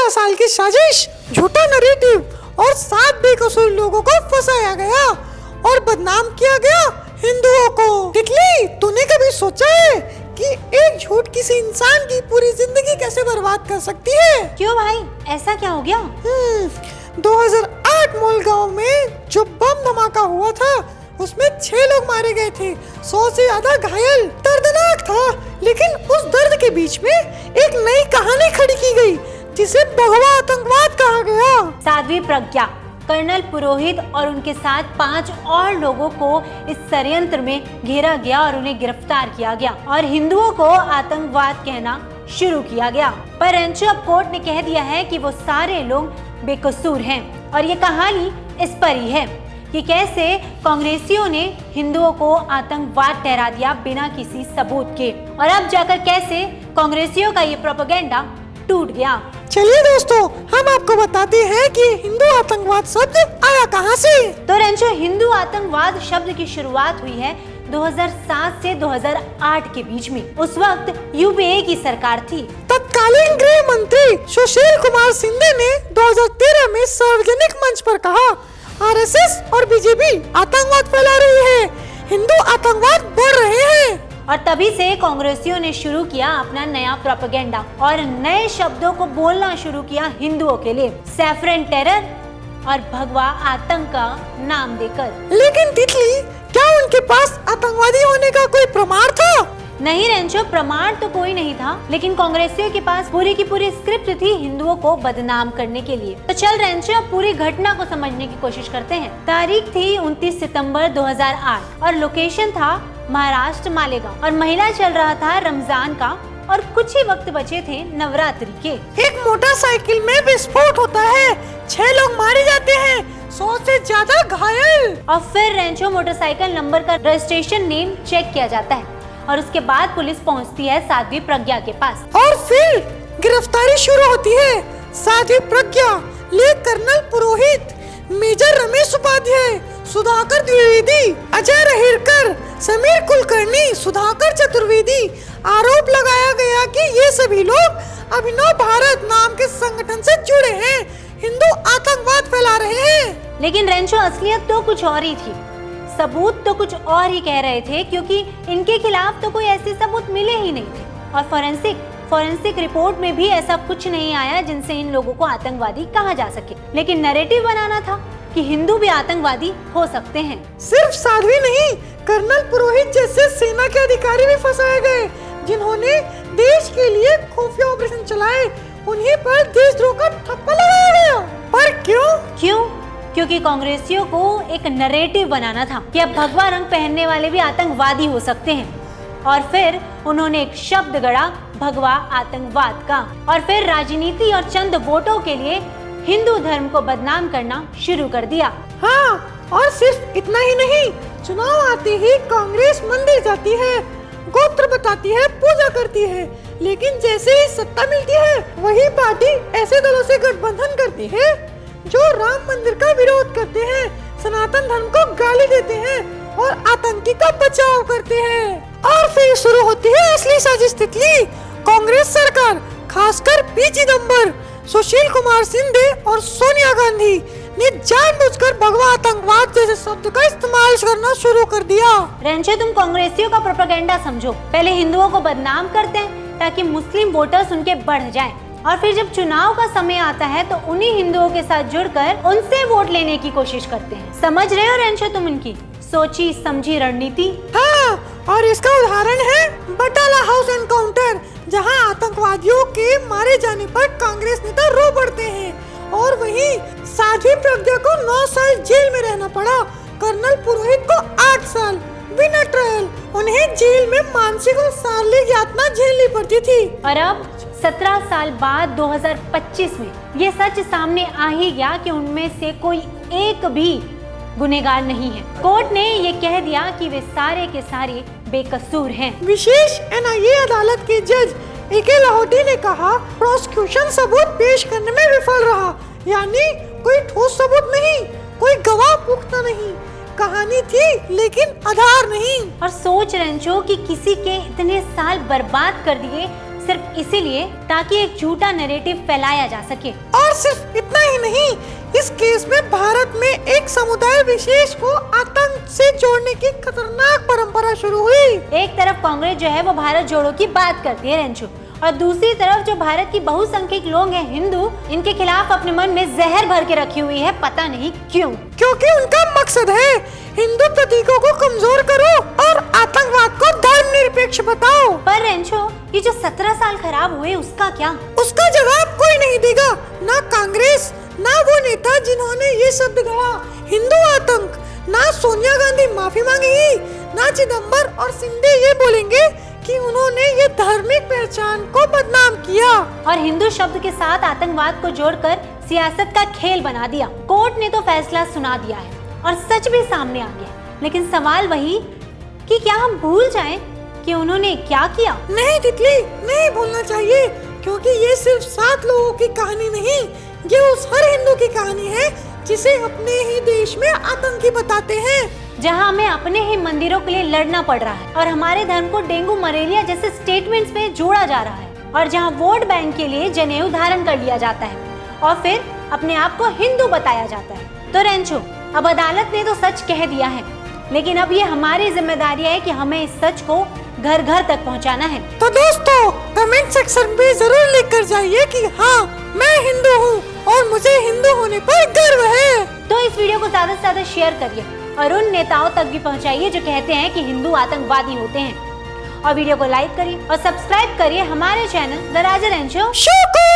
14 साल की साजिश, झूठा नैरेटिव और 7 बेकसूर लोगों को फंसाया गया और बदनाम किया गया हिंदुओं को। तितली, तूने कभी सोचा है कि एक झूठ किसी इंसान की पूरी जिंदगी कैसे बर्बाद कर सकती है? क्यों भाई, ऐसा क्या हो गया? 2008 मोलगांव में जो बम धमाका हुआ था उसमें 6 लोग मारे गए थे, 100 से ज्यादा घायल। दर्दनाक था, लेकिन उस दर्द के बीच में एक नई कहानी खड़ी की गई जिसे भगवा आतंकवाद कहा गया। साध्वी प्रज्ञा, कर्नल पुरोहित और उनके साथ 5 और लोगों को इस षड्यंत्र में घेरा गया और उन्हें गिरफ्तार किया गया और हिंदुओं को आतंकवाद कहना शुरू किया गया। पर रेंचो अब कोर्ट ने कह दिया है कि वो सारे लोग बेकसूर हैं और ये कहानी इस पर ही है कि कैसे कांग्रेसियों ने हिंदुओं को आतंकवाद ठहरा दिया बिना किसी सबूत के, और अब जाकर कैसे कांग्रेसियों का ये प्रोपेगेंडा टूट गया। चलिए दोस्तों, हम आपको बताते हैं कि हिंदू आतंकवाद शब्द आया कहां से। तो रेंचो, हिंदू आतंकवाद शब्द की शुरुआत हुई है 2007 से 2008 के बीच में। उस वक्त यूपीए की सरकार थी। तत्कालीन गृह मंत्री सुशील कुमार शिंदे ने 2013 में सार्वजनिक मंच पर कहा, आरएसएस और बीजेपी आतंकवाद फैला रही है, हिंदू आतंकवाद बढ़ रहे हैं। और तभी से कांग्रेसियों ने शुरू किया अपना नया प्रोपेगेंडा और नए शब्दों को बोलना शुरू किया हिंदुओं के लिए, सैफरन टेरर और भगवा आतंक का नाम देकर। लेकिन तितली, क्या उनके पास आतंकवादी होने का कोई प्रमाण था? नहीं रेंचो, प्रमाण तो कोई नहीं था, लेकिन कांग्रेसियों के पास पूरी की पूरी स्क्रिप्ट थी हिंदुओं को बदनाम करने के लिए। तो चल रेंचो, अब पूरी घटना को समझने की कोशिश करते हैं। तारीख थी 29 सितंबर 2008 और लोकेशन था महाराष्ट्र मालेगांव और महीना चल रहा था रमजान का और कुछ ही वक्त बचे थे नवरात्रि के। एक मोटरसाइकिल में विस्फोट होता है, 6 लोग मारे जाते हैं, 100 से ज्यादा घायल। और फिर रेंचो मोटरसाइकिल नंबर का रजिस्ट्रेशन नेम चेक किया जाता है और उसके बाद पुलिस पहुंचती है साध्वी प्रज्ञा के पास और फिर गिरफ्तारी शुरू होती है। साध्वी प्रज्ञा, ले कर्नल पुरोहित, मेजर रमेश उपाध्याय, सुधाकर द्विवेदी, अजय रहेरकर, समीर कुलकर्णी, सुधाकर चतुर्वेदी। आरोप लगाया गया कि ये सभी लोग अभिनव भारत नाम के संगठन से जुड़े हैं, हिंदू आतंकवाद फैला रहे हैं। लेकिन रेंचो, असलियत तो कुछ और ही थी, सबूत तो कुछ और ही कह रहे थे, क्योंकि इनके खिलाफ तो कोई ऐसे सबूत मिले ही नहीं थे और फॉरेंसिक रिपोर्ट में भी ऐसा कुछ नहीं आया जिनसे इन लोगों को आतंकवादी कहा जा सके। लेकिन नैरेटिव बनाना था कि हिंदू भी आतंकवादी हो सकते हैं। सिर्फ साध्वी नहीं, कर्नल पुरोहित जैसे सेना के अधिकारी भी फंसाए गए जिन्होंने देश के लिए खुफिया ऑपरेशन चलाए। उन्हीं पर देशद्रोह का ठप्पा लगाया गया। पर क्यों? क्योंकि कांग्रेसियों को एक नैरेटिव बनाना था कि अब भगवा रंग पहनने वाले भी आतंकवादी हो सकते हैं और फिर उन्होंने एक शब्द गढ़ा, भगवा आतंकवाद का, और फिर राजनीति और चंद वोटों के लिए हिंदू धर्म को बदनाम करना शुरू कर दिया। हाँ, और सिर्फ इतना ही नहीं, चुनाव आते ही कांग्रेस मंदिर जाती है, गोत्र बताती है, पूजा करती है, लेकिन जैसे ही सत्ता मिलती है वही पार्टी ऐसे दलों से गठबंधन करती है जो राम मंदिर का विरोध करते हैं, सनातन धर्म को गाली देते हैं और आतंकी का बचाव करते हैं। और फिर शुरू होती है असली साजिश तितली। कांग्रेस सरकार, खासकर पी चिदंबर, सुशील कुमार शिंदे और सोनिया गांधी ने जानबूझकर भगवा आतंकवाद जैसे शब्द का इस्तेमाल करना शुरू कर दिया। रेंचो, तुम कांग्रेसियों का प्रोपेगेंडा समझो। पहले हिंदुओं को बदनाम करते हैं ताकि मुस्लिम वोटर्स उनके बढ़ जाएं, और फिर जब चुनाव का समय आता है तो उन्हीं हिंदुओं के साथ जुड़कर उनसे वोट लेने की कोशिश करते हैं। समझ रहे हो रेंचो तुम इनकी सोची समझी रणनीति? हाँ, और इसका उदाहरण है बटाला हाउस एनकाउंटर, जहां आतंकवादियों के मारे जाने पर कांग्रेस नेता रो पड़ते हैं और वहीं साध्वी प्रज्ञा को 9 साल जेल में रहना पड़ा, कर्नल पुरोहित को 8 साल बिना ट्रायल। उन्हें जेल में मानसिक और शारीरिक यातना झेलनी पड़ती थी। और अब 17 साल बाद 2025 में ये सच सामने आ ही गया कि उनमें से कोई एक भी गुनहगार नहीं है। कोर्ट ने ये कह दिया कि वे सारे के सारे बेकसूर हैं। विशेष एनआईए अदालत के जज एके लाहौटी ने कहा, प्रोसिक्यूशन सबूत पेश करने में विफल रहा, यानी कोई ठोस सबूत नहीं, कोई गवाह पुख्ता नहीं, कहानी थी लेकिन आधार नहीं। और सोच रेंचो कि किसी के इतने साल बर्बाद कर दिए, सिर्फ इसीलिए ताकि एक झूठा नैरेटिव फैलाया जा सके। और सिर्फ इतना ही नहीं, इस केस में भारत में एक समुदाय विशेष को आतंक से जोड़ने की खतरनाक परंपरा शुरू हुई। एक तरफ कांग्रेस जो है वो भारत जोड़ो की बात करती है रेंचो, और दूसरी तरफ जो भारत की बहुसंख्यक लोग हैं हिंदू, इनके खिलाफ अपने मन में जहर भर के रखी हुई है, पता नहीं क्यों। क्योंकि उनका मकसद है हिंदू प्रतीकों को कमजोर करो और आतंकवाद को धर्मनिरपेक्ष बताओ। पर रेंचो, ये जो 17 साल खराब हुए उसका क्या? उसका जवाब कोई नहीं देगा, ना कांग्रेस, ना वो नेता जिन्होंने ये शब्द गढ़ा हिंदू आतंक, ना सोनिया गांधी माफी मांगेगी, ना चिदम्बर और सिंधे ये बोलेंगे कि उन्होंने ये धार्मिक पहचान को बदनाम किया और हिंदू शब्द के साथ आतंकवाद को जोड़कर सियासत का खेल बना दिया। कोर्ट ने तो फैसला सुना दिया है और सच भी सामने आ गया, लेकिन सवाल वही कि क्या हम भूल जाएं कि उन्होंने क्या किया? नहीं तितली, नहीं भूलना चाहिए, क्योंकि ये सिर्फ 7 लोगों की कहानी नहीं, ये उस हर हिंदू की कहानी है जिसे अपने ही देश में आतंकी बताते हैं, जहां हमें अपने ही मंदिरों के लिए लड़ना पड़ रहा है और हमारे धर्म को डेंगू मलेरिया जैसे स्टेटमेंट्स में जोड़ा जा रहा है, और जहां वोट बैंक के लिए जनेऊ धारण कर लिया जाता है और फिर अपने आप को हिंदू बताया जाता है। तो रेंचो, अब अदालत ने तो सच कह दिया है, लेकिन अब ये हमारी जिम्मेदारी है कि हमें इस सच को घर घर तक पहुंचाना है। तो दोस्तों, कमेंट सेक्शन में जरूर लिख कर जाइए कि हाँ, मैं हिंदू हूँ और मुझे हिंदू होने पर गर्व है। तो इस वीडियो को ज्यादा से ज्यादा शेयर करिए और उन नेताओं तक भी पहुंचाइए जो कहते हैं कि हिंदू आतंकवादी होते हैं, और वीडियो को लाइक करिए और सब्सक्राइब करिए हमारे channel the Raja Rancho show को।